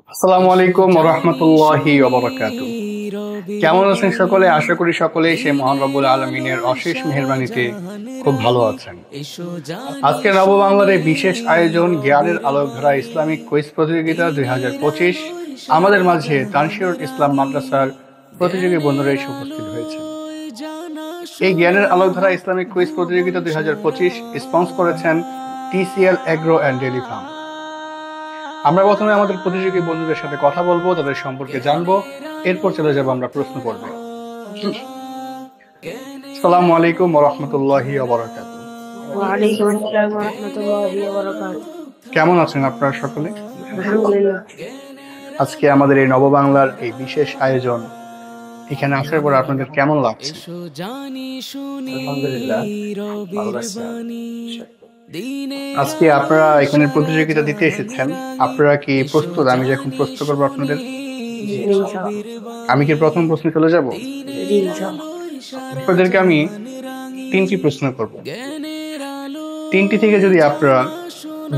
আসসালামু আলাইকুম ওয়া রাহমাতুল্লাহি ওয়া বারাকাতুহু। কেমন আছেন সকলে? আশা করি সকলেই সেই মহান রব্বুল আলামিনের অশেষ মেহেরবানিতে খুব ভালো আছেন। আজকে নববাংলার এই বিশেষ আয়োজন জ্ঞানের আলোকধারা ইসলামিক কুইজ প্রতিযোগিতা 2025 আমাদের মাঝে তানসীরুল ইসলাম মাদ্রাসার প্রতিযোগী বন্ধুরা এসে উপস্থিত হয়েছেন। এই জ্ঞানের আলোকধারা ইসলামিক কুইজ প্রতিযোগিতা 2025 স্পন্সর করেছেন TCL agro and dairy farm. আমরা প্রথমে আমাদের প্রতিযোগী বন্ধুদের সাথে কথা বলবো, তাদের সম্পর্কে জানবো, এরপর চলে যাবো আমরা প্রশ্ন পর্বে। আসসালামু আলাইকুম ওয়া রাহমাতুল্লাহি ওয়া বারাকাতুহু। ওয়া আলাইকুম আসসালাম ওয়া রাহমাতুল্লাহি ওয়া বারাকাতুহু। কেমন আছেন আপনারা সকলে? আলহামদুলিল্লাহ। আজকে আমাদের এই নববাংলার এই বিশেষ আয়োজন, এখানে আসার পর আপনাদের কেমন লাগছে? আলহামদুলিল্লাহ, ভালো লাগছে। আজকে আপনারা এখানে প্রতিযোগিতা দিতে এসেছেন, আপনারা কি প্রস্তুত? আমি যখন প্রশ্ন করবো আপনাদের, আমি কি প্রথম প্রশ্নে চলে যাব? জি ইনশাআল্লাহ। আপনাদেরকে আমি 3টি প্রশ্ন করব। 3টি থেকে যদি আপনারা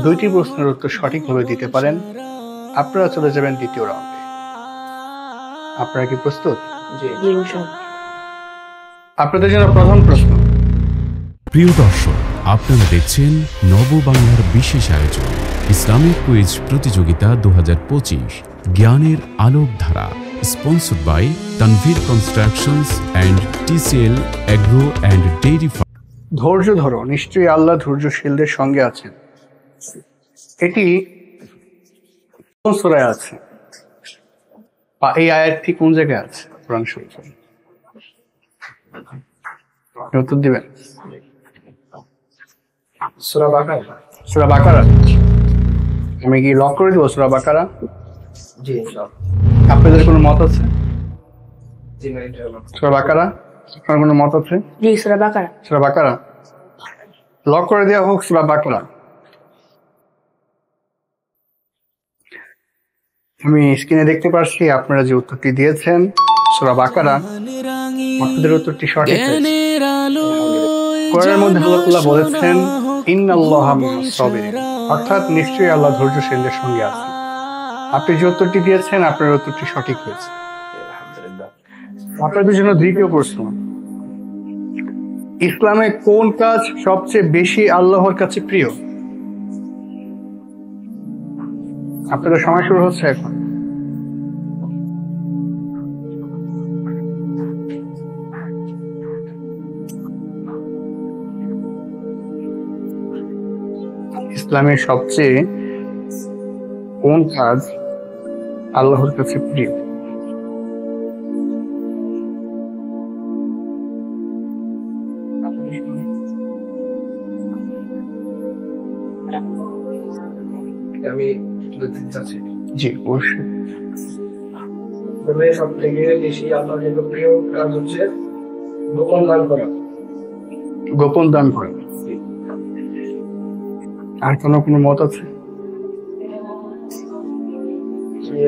2টি প্রশ্নের উত্তর সঠিকভাবে দিতে পারেন, আপনারা চলে যাবেন দ্বিতীয় রাউন্ডে। আপনারা কি প্রস্তুত? জি ইনশাআল্লাহ। আপনাদের জন্য প্রথম প্রশ্ন। প্রিয় দর্শক, আপনারা দেখছেন নববাংলার বিশেষ আয়োজন ইসলামিক কুইজ প্রতিযোগিতা 2025 জ্ঞানের আলোকধারা, sponsored by Tanvir constructions and TCL agro and dairy farm. ধৈর্য ধরো, নিশ্চয়ই আল্লাহ ধৈর্যশীলদের সঙ্গে আছেন। এটি কোন সূরায় আছে বা এই আয়াতটি কোন জায়গায় আছে কোরআন শরীফে? উত্তর দিবেন। সূরা বাকারা। সূরা বাকারা। আমি কি লক করে দিব সূরা বাকারা? জি ইনশাআল্লাহ। আপনাদের কোনো মত আছে? জি না, ইনশাআল্লাহ। সূরা বাকারা, আপনার কোনো মত আছে? জি সূরা বাকারা। সূরা বাকারা লক করে দেওয়া হোক। সূরা বাকারা। আমি স্ক্রিনে দেখতে পাচ্ছি আপনারা যে উত্তরটি দিয়েছেন সূরা বাকারা, আপনাদের উত্তরটি সঠিক হয়েছে। কোরআনের মধ্যে আল্লাহ বলেছেন ইন্নাল্লাহা মা'আস সাবিরিন, অর্থাৎ নিশ্চয়ই আল্লাহ ধৈর্যশীলদের সঙ্গে আছেন। আপনি যে উত্তরটি দিয়েছেন আপনার উত্তরটি সঠিক হয়েছে। আলহামদুলিল্লাহ। আপনাদের জন্য দ্বিতীয় প্রশ্ন। ইসলামে কোন কাজ সবচেয়ে বেশি আল্লাহর কাছে প্রিয়? আপনাদের সময় শুরু হচ্ছে এখন। ইসলামের সবচেয়ে কোন কাজ আল্লাহর কাছে প্রিয়? আমি বলতে চাচ্ছি, জি অবশ্যই। তবে সব থেকে বেশি আল্লাহর জন্য প্রিয় কাজ হচ্ছে গোপন দান করা। গোপন দান করেন। আর কোনো মত আছে?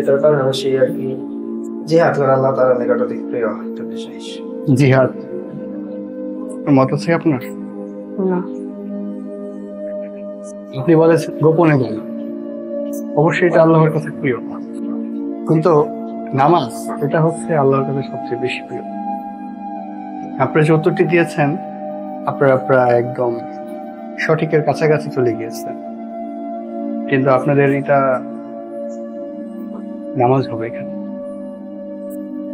এটার কারণ সেই আর কি জিহাদ করা আল্লাহ তাআলার নিকট অধিক প্রিয় একটা বিষয়। জিহাদ। কোনো মত আছে আপনার? না। আপনি বলেছেন গোপনে দান, অবশ্যই এটা আল্লাহর কাছে প্রিয়, কিন্তু নামাজ এটা হচ্ছে আল্লাহর কাছে সবচেয়ে বেশি প্রিয়। আপনারা যে উত্তরটি দিয়েছেন আপনারা প্রায় একদম সঠিকের কাছাকাছি চলে গিয়েছেন, কিন্তু আপনাদের এটা নামাজ হবে এখানে।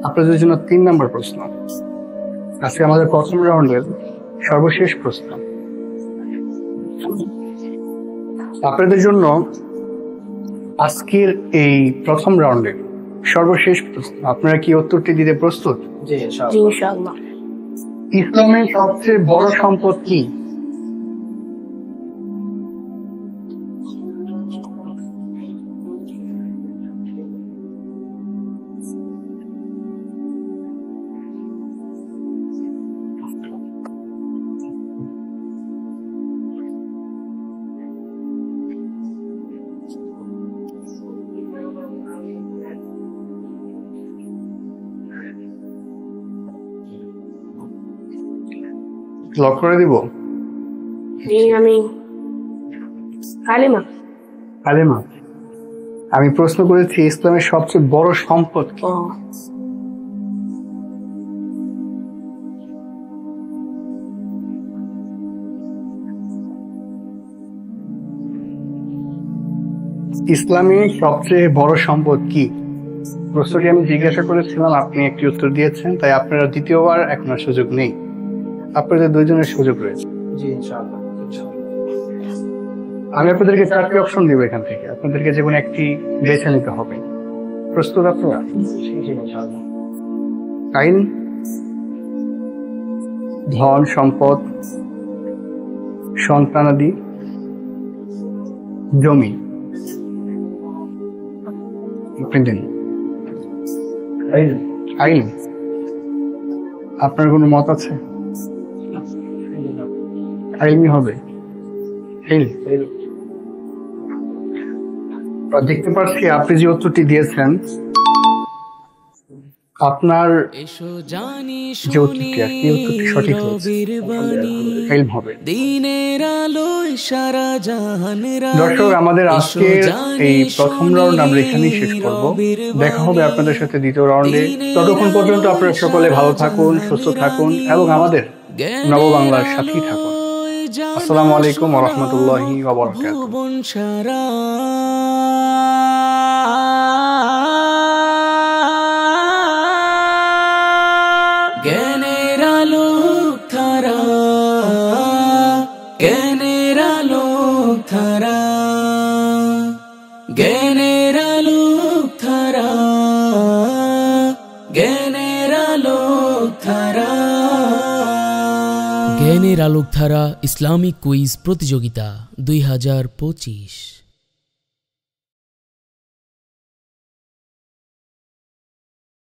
আপনাদের জন্য 3 নম্বর প্রশ্ন। আজকে আমাদের প্রথম রাউন্ডের সর্বশেষ প্রশ্ন। আপনাদের জন্য আজকের এই প্রথম রাউন্ডের সর্বশেষ প্রশ্ন। আপনারা কি উত্তরটি দিতে প্রস্তুত? জি জি ইনশাআল্লাহ। ইনশাআল্লাহ। ইসলামের সবচেয়ে বড় সম্পদ কি? লক করে দিব। জি আমি কালিমা। কালেমা। আমি প্রশ্ন করেছি ইসলামের সবচেয়ে বড় সম্পদ কি? ও ইসলামের সবচেয়ে বড় সম্পদ কি? প্রশ্নটি আমি জিজ্ঞাসা করেছিলাম, আপনি একটি উত্তর দিয়েছেন, তাই আপনারা দ্বিতীয়বার এখন আর সুযোগ নেই। আপনাদের দুইজনের সুযোগ রয়েছে। জি ইনশাআল্লাহ। আমি আপনাদেরকে 4টি অপশন দিব, এখান থেকে আপনাদেরকে যে কোনো একটি বেছে নিতে হবে। প্রস্তুত আপনারা? জি ইনশাআল্লাহ। আইন, ধন সম্পদ, সন্তানাদি, জমি। আপনি দিন। আইন। আপনার কোনো মত আছে? আইনই হবে। আইন। দেখতে পাচ্ছি আপনি যে উত্তরটি দিয়েছেন, আপনার যে উত্তরটি আর কি উত্তরটি সঠিক হয়েছে। ইলম হবে। দর্শক, আমাদের আজকের এই প্রথম রাউন্ড আমরা এখানেই শেষ করব। দেখা হবে আপনাদের সাথে দ্বিতীয় রাউন্ডে। ততক্ষণ পর্যন্ত আপনারা সকলে ভালো থাকুন, সুস্থ থাকুন এবং আমাদের নববাংলার সাথেই থাকুন। আসসালামু আলাইকুম ওয়া রাহমাতুল্লাহি ওয়া বারাকাতুহু। জ্ঞানের আলোক ধারা, জ্ঞানের আলোক ধারা, জ্ঞানের আলোক ধারা, জ্ঞানের আলোক ধারা। জ্ঞানের আলোক ধারা ইসলামিক কুইজ প্রতিযোগিতা 2025।